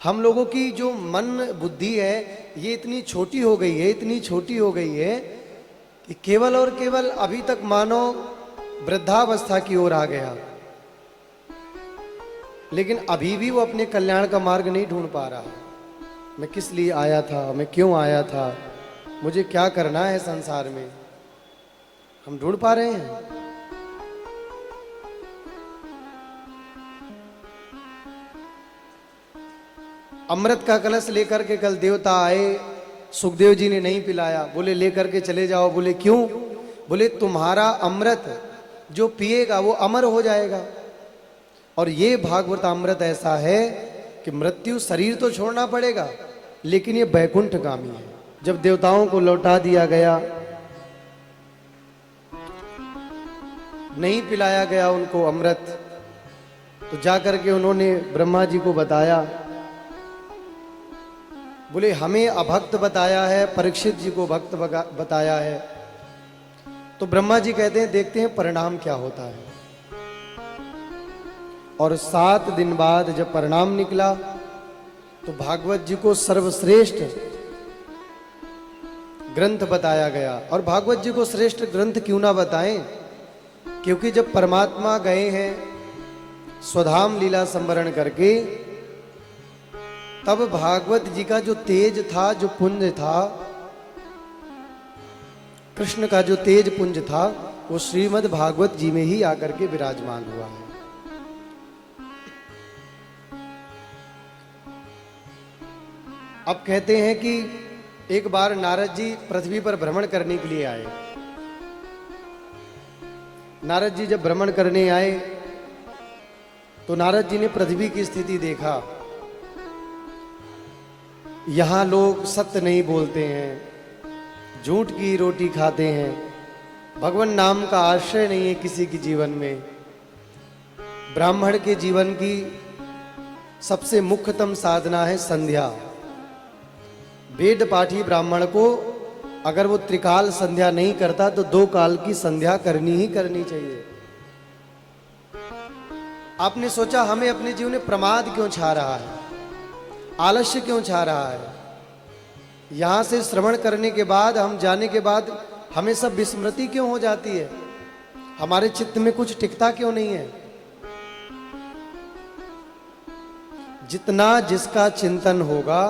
हम लोगों की जो मन बुद्धि है ये इतनी छोटी हो गई है, इतनी छोटी हो गई है कि केवल और केवल अभी तक मानव वृद्धावस्था की ओर आ गया, लेकिन अभी भी वो अपने कल्याण का मार्ग नहीं ढूंढ पा रहा। मैं किस लिए आया था, मैं क्यों आया था, मुझे क्या करना है संसार में, हम ढूंढ पा रहे हैं? अमृत का कलश लेकर के कल देवता आए, सुखदेव जी ने नहीं पिलाया, बोले लेकर के चले जाओ। बोले क्यों? बोले तुम्हारा अमृत जो पिएगा वो अमर हो जाएगा। और ये भागवत अमृत ऐसा है कि मृत्यु, शरीर तो छोड़ना पड़ेगा लेकिन ये बैकुंठगामी है। जब देवताओं को लौटा दिया गया, नहीं पिलाया गया उनको अमृत, तो जाकर के उन्होंने ब्रह्मा जी को बताया। बोले हमें अभक्त बताया है, परीक्षित जी को भक्त बताया है। तो ब्रह्मा जी कहते हैं देखते हैं परिणाम क्या होता है। और 7 दिन बाद जब परिणाम निकला तो भागवत जी को सर्वश्रेष्ठ ग्रंथ बताया गया। और भागवत जी को श्रेष्ठ ग्रंथ क्यों ना बताएं, क्योंकि जब परमात्मा गए हैं स्वधाम लीला संवरण करके, तब भागवत जी का जो तेज था, जो पुंज था, कृष्ण का जो तेज पुंज था, वो श्रीमद् भागवत जी में ही आकर के विराजमान हुआ है। अब कहते हैं कि एक बार नारद जी पृथ्वी पर भ्रमण करने के लिए आए। नारद जी जब भ्रमण करने आए तो नारद जी ने पृथ्वी की स्थिति देखा। यहां लोग सत्य नहीं बोलते हैं, झूठ की रोटी खाते हैं, भगवान नाम का आश्रय नहीं है किसी के जीवन में। ब्राह्मण के जीवन की सबसे मुख्यतम साधना है संध्या। वेद पाठी ब्राह्मण को अगर वो त्रिकाल संध्या नहीं करता तो 2 काल की संध्या करनी ही करनी चाहिए। आपने सोचा हमें अपने जीवन में प्रमाद क्यों छा रहा है, आलस्य क्यों छा रहा है? यहां से श्रवण करने के बाद, हम जाने के बाद हमें सब विस्मृति क्यों हो जाती है? हमारे चित्त में कुछ टिकता क्यों नहीं है? जितना जिसका चिंतन होगा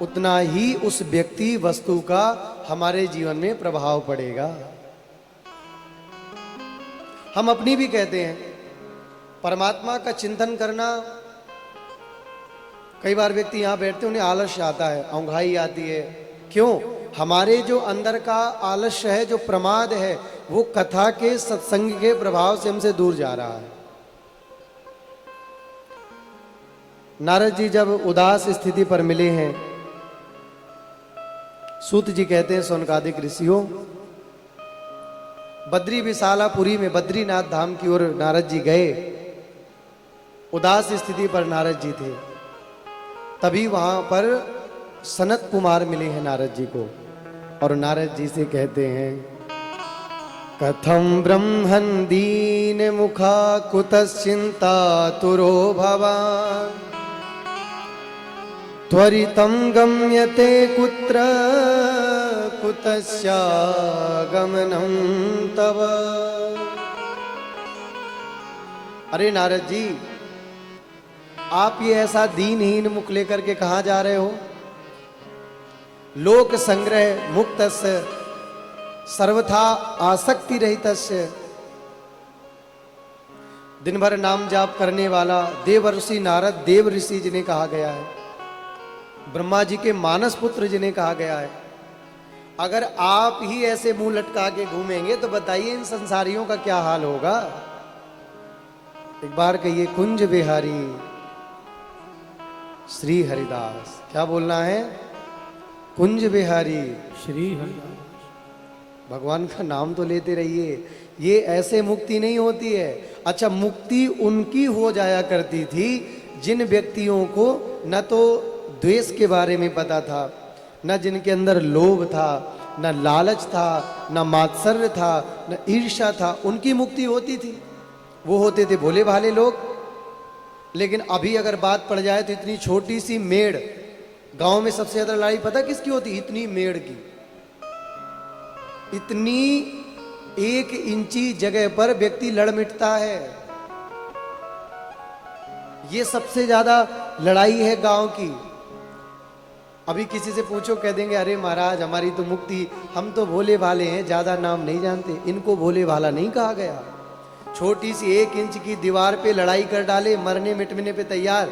उतना ही उस व्यक्ति वस्तु का हमारे जीवन में प्रभाव पड़ेगा। हम अपनी भी कहते हैं परमात्मा का चिंतन करना। कई बार व्यक्ति यहां बैठते हैं, उन्हें आलस्य आता है, औंघाई आती है। क्यों? हमारे जो अंदर का आलस्य है, जो प्रमाद है, वो कथा के, सत्संग के प्रभाव से हमसे दूर जा रहा है। नारद जी जब उदास स्थिति पर मिले हैं, सूत जी कहते हैं सौनकादिक ऋषियों, बद्री विशालापुरी में बद्रीनाथ धाम की ओर नारद जी गए। उदास स्थिति पर नारद जी थे। तभी वहां पर सनत कुमार मिले हैं नारद जी को, और नारद जी से कहते हैं कथम ब्रह्मन् दीन मुखा कुतश्चिंता तुरो भवान् त्वरितं गम्यते कुत्र कुतस्यागमनं तव। अरे नारद जी, आप ये ऐसा दीनहीन मुख लेकर के कहां जा रहे हो? लोक संग्रह मुक्तस्य सर्वथा आसक्ति रहितस्य। दिन भर नाम जाप करने वाला देवर्षि नारद देव ऋषि जिन्हें कहा गया है, ब्रह्मा जी के मानस पुत्र जिन्हें कहा गया है, अगर आप ही ऐसे मुंह लटका के घूमेंगे तो बताइए इन संसारियों का क्या हाल होगा। एक बार कहिए कुंज बिहारी श्री हरिदास। क्या बोलना है? कुंज बिहारी श्री हरिदास। भगवान का नाम तो लेते रहिए। ये ऐसे मुक्ति नहीं होती है। अच्छा, मुक्ति उनकी हो जाया करती थी जिन व्यक्तियों को न तो द्वेष के बारे में पता था, न जिनके अंदर लोभ था, न लालच था, न मात्सर्य था, न ईर्ष्या था, उनकी मुक्ति होती थी। वो होते थे भोले भाले लोग। लेकिन अभी अगर बात पड़ जाए तो इतनी छोटी सी मेड़, गांव में सबसे ज्यादा लड़ाई पता किसकी होती? इतनी मेड़ की। इतनी 1 इंची जगह पर व्यक्ति लड़ मिटता है। ये सबसे ज्यादा लड़ाई है गांव की। अभी किसी से पूछो, कह देंगे अरे महाराज हमारी तो मुक्ति, हम तो भोले भाले हैं, ज्यादा नाम नहीं जानते। इनको भोले भाला नहीं कहा गया। छोटी सी 1 इंच की दीवार पे लड़ाई कर डाले, मरने मिटने पे तैयार।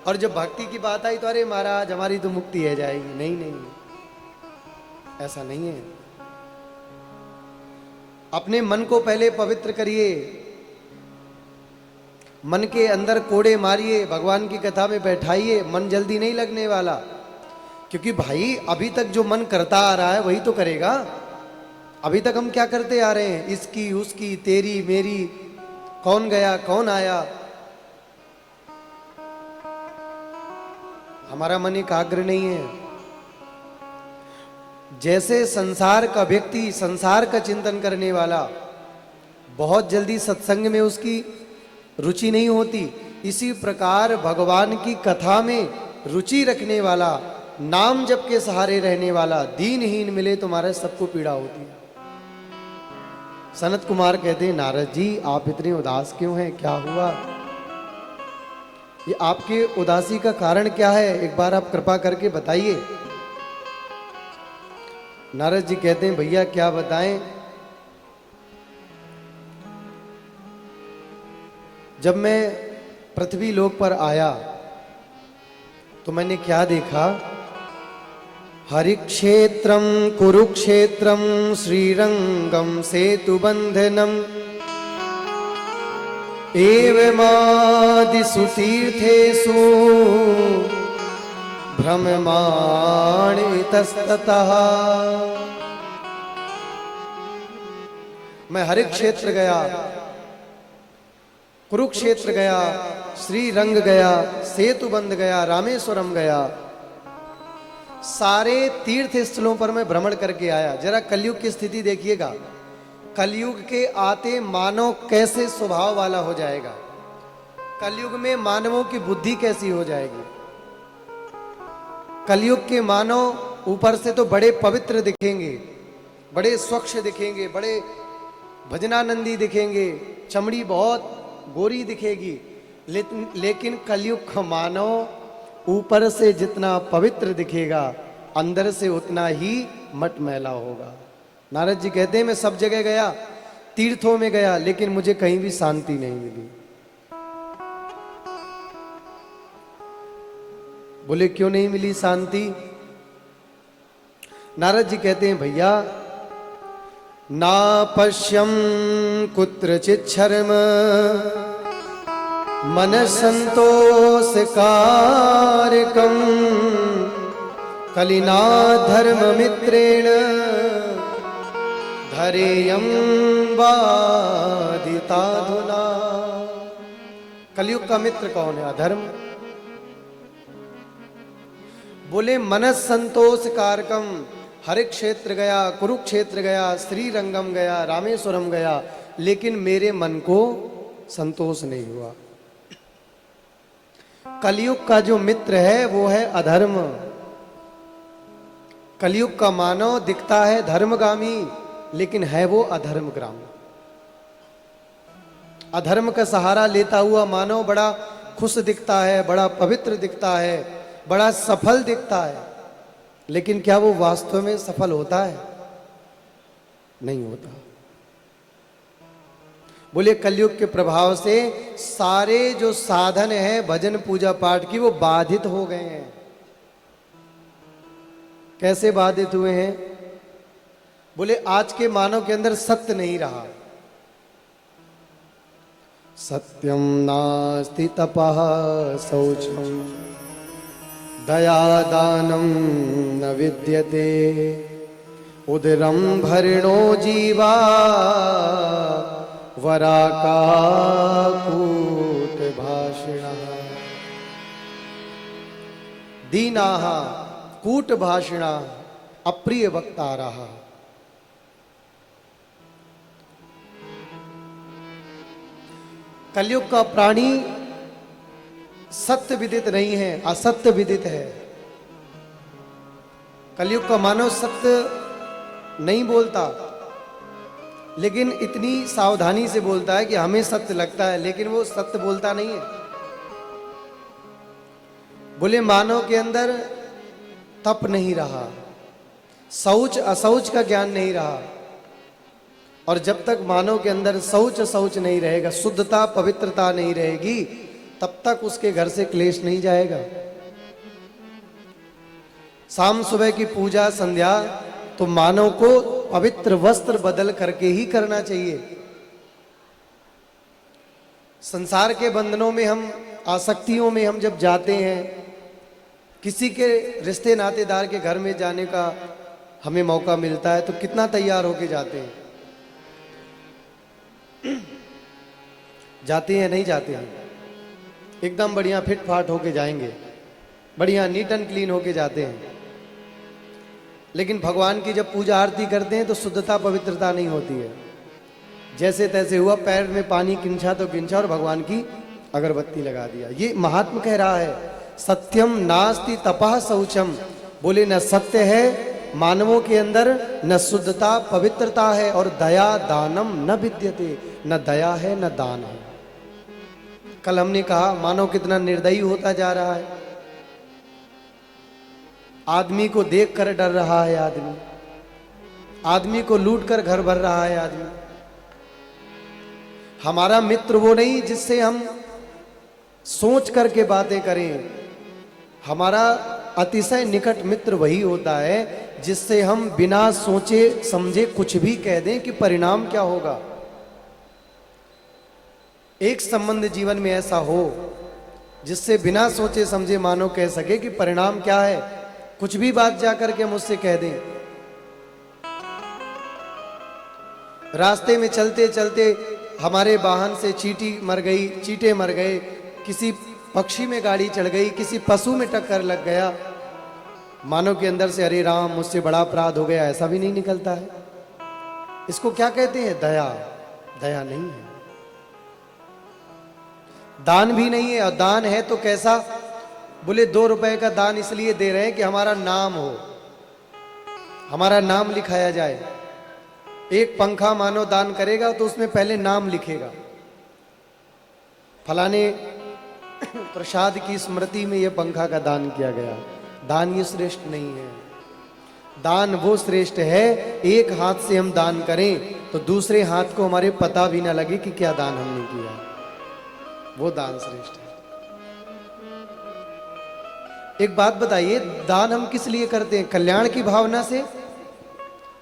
और जब भक्ति की बात आई तो अरे महाराज हमारी तो मुक्ति है जाएगी। नहीं नहीं, ऐसा नहीं है। अपने मन को पहले पवित्र करिए, मन के अंदर कोड़े मारिए, भगवान की कथा में बैठाइए। मन जल्दी नहीं लगने वाला, क्योंकि भाई अभी तक जो मन करता आ रहा है वही तो करेगा। अभी तक हम क्या करते आ रहे हैं? इसकी उसकी, तेरी मेरी, कौन गया कौन आया। हमारा मन एकाग्र नहीं है। जैसे संसार का व्यक्ति, संसार का चिंतन करने वाला, बहुत जल्दी सत्संग में उसकी रुचि नहीं होती, इसी प्रकार भगवान की कथा में रुचि रखने वाला, नाम जप के सहारे रहने वाला दीनहीन मिले तो महाराज सबको पीड़ा होती है। सनत कुमार कहते हैं, नारद जी आप इतने उदास क्यों हैं, क्या हुआ? ये आपके उदासी का कारण क्या है, एक बार आप कृपा करके बताइए। नारद जी कहते हैं, भैया क्या बताएं। जब मैं पृथ्वी लोक पर आया तो मैंने क्या देखा? हरिक्षेत्रम कुरुक्षेत्रम श्रीरंगम सेतुबंधनम एवमादिषु तीर्थेषु भ्रममाण इतस्ततः। मैं हरिक्षेत्र गया, कुरुक्षेत्र गया, श्रीरंग गया, सेतुबंध गया, रामेश्वरम गया। सारे तीर्थ स्थलों पर मैं भ्रमण करके आया। जरा कलयुग की स्थिति देखिएगा। कलयुग के आते मानव कैसे स्वभाव वाला हो जाएगा, कलयुग में मानवों की बुद्धि कैसी हो जाएगी। कलयुग के मानव ऊपर से तो बड़े पवित्र दिखेंगे, बड़े स्वच्छ दिखेंगे, बड़े भजनानंदी दिखेंगे, चमड़ी बहुत गोरी दिखेगी, लेकिन कलयुग का मानव ऊपर से जितना पवित्र दिखेगा, अंदर से उतना ही मटमैला होगा। नारद जी कहते हैं, मैं सब जगह गया, तीर्थों में गया, लेकिन मुझे कहीं भी शांति नहीं मिली। बोले क्यों नहीं मिली शांति? नारद जी कहते हैं, भैया ना पश्यम कुत्रचित् शर्म मन संतोष कारकम कलिना धर्म मित्रेण धरेयम बाधिताधुना। कलयुग का मित्र कौन है? अधर्म। बोले मनस संतोष कारकम, हर क्षेत्र गया, कुरुक्षेत्र गया, श्रीरंगम गया, रामेश्वरम गया, लेकिन मेरे मन को संतोष नहीं हुआ। कलयुग का जो मित्र है वो है अधर्म। कलयुग का मानव दिखता है धर्मगामी, लेकिन है वो अधर्मग्रामी। अधर्म का सहारा लेता हुआ मानव बड़ा खुश दिखता है, बड़ा पवित्र दिखता है, बड़ा सफल दिखता है, लेकिन क्या वो वास्तव में सफल होता है? नहीं होता। बोले कलयुग के प्रभाव से सारे जो साधन हैं भजन पूजा पाठ की, वो बाधित हो गए हैं। कैसे बाधित हुए हैं? बोले आज के मानव के अंदर सत्य नहीं रहा। सत्यम नास्ति तपः शौचम दया दानम न विद्यते उदरम भरणो जीवा वराका कूट भाषिणः दीनाः कूट भाषिणः अप्रिय वक्तारः। कलयुग का प्राणी सत्य विदित नहीं है, असत्य विदित है। कलयुग का मानव सत्य नहीं बोलता, लेकिन इतनी सावधानी से बोलता है कि हमें सत्य लगता है, लेकिन वो सत्य बोलता नहीं है। बोले मानव के अंदर तप नहीं रहा, शौच अशौच का ज्ञान नहीं रहा, और जब तक मानव के अंदर शौच शौच नहीं रहेगा, शुद्धता पवित्रता नहीं रहेगी, तब तक उसके घर से क्लेश नहीं जाएगा। शाम सुबह की पूजा संध्या तो मानव को पवित्र वस्त्र बदल करके ही करना चाहिए। संसार के बंधनों में हम, आसक्तियों में हम जब जाते हैं, किसी के रिश्ते नातेदार के घर में जाने का हमें मौका मिलता है तो कितना तैयार होके जाते हैं, जाते हैं नहीं जाते हैं, एकदम बढ़िया फिट फाट होके जाएंगे, बढ़िया नीट एंड क्लीन होके जाते हैं। लेकिन भगवान की जब पूजा आरती करते हैं तो शुद्धता पवित्रता नहीं होती है। जैसे तैसे हुआ, पैर में पानी किंचा तो किंचा और भगवान की अगरबत्ती लगा दिया। ये महात्मा कह रहा है, सत्यम नास्ति तपः शौचम। बोले न सत्य है मानवों के अंदर, न शुद्धता पवित्रता है, और दया दानम न विद्यते, न दया है न दान है। कल हमने कहा मानव कितना निर्दयी होता जा रहा है, आदमी को देख कर डर रहा है, आदमी को लूट कर घर भर रहा है आदमी। हमारा मित्र वो नहीं जिससे हम सोच करके बातें करें, हमारा अतिशय निकट मित्र वही होता है जिससे हम बिना सोचे समझे कुछ भी कह दें कि परिणाम क्या होगा। एक संबंध जीवन में ऐसा हो जिससे बिना सोचे समझे मानो कह सके कि परिणाम क्या है, कुछ भी बात जाकर के मुझसे कह दें। रास्ते में चलते चलते हमारे वाहन से चींटी मर गई, चींटे मर गए, किसी पक्षी में गाड़ी चढ़ गई, किसी पशु में टक्कर लग गया, मानव के अंदर से अरे राम मुझसे बड़ा अपराध हो गया ऐसा भी नहीं निकलता है। इसको क्या कहते हैं? दया। दया नहीं है, दान भी नहीं है। और दान है तो कैसा? बोले 2 रुपए का दान इसलिए दे रहे हैं कि हमारा नाम हो, हमारा नाम लिखाया जाए। एक पंखा मानो दान करेगा तो उसमें पहले नाम लिखेगा, फलाने प्रसाद की स्मृति में यह पंखा का दान किया गया। दान ये श्रेष्ठ नहीं है। दान वो श्रेष्ठ है, एक हाथ से हम दान करें तो दूसरे हाथ को हमारे पता भी ना लगे कि क्या दान हमने किया, वो दान श्रेष्ठ है। एक बात बताइए, दान हम किस लिए करते हैं? कल्याण की भावना से,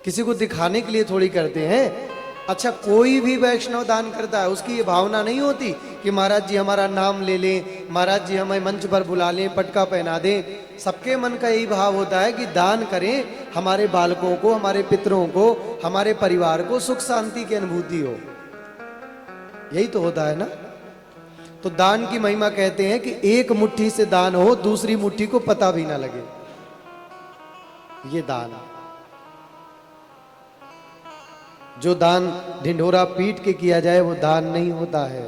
किसी को दिखाने के लिए थोड़ी करते हैं। अच्छा, कोई भी वैष्णव दान करता है, उसकी ये भावना नहीं होती कि महाराज जी हमारा नाम ले लें, महाराज जी हमें मंच पर बुला लें, पटका पहना दें। सबके मन का यही भाव होता है कि दान करें, हमारे बालकों को, हमारे पितरों को, हमारे परिवार को सुख शांति की अनुभूति हो। यही तो होता है ना। तो दान की महिमा कहते हैं कि एक मुट्ठी से दान हो, दूसरी मुट्ठी को पता भी ना लगे, ये दान। जो दान ढिंढोरा पीट के किया जाए वो दान नहीं होता है।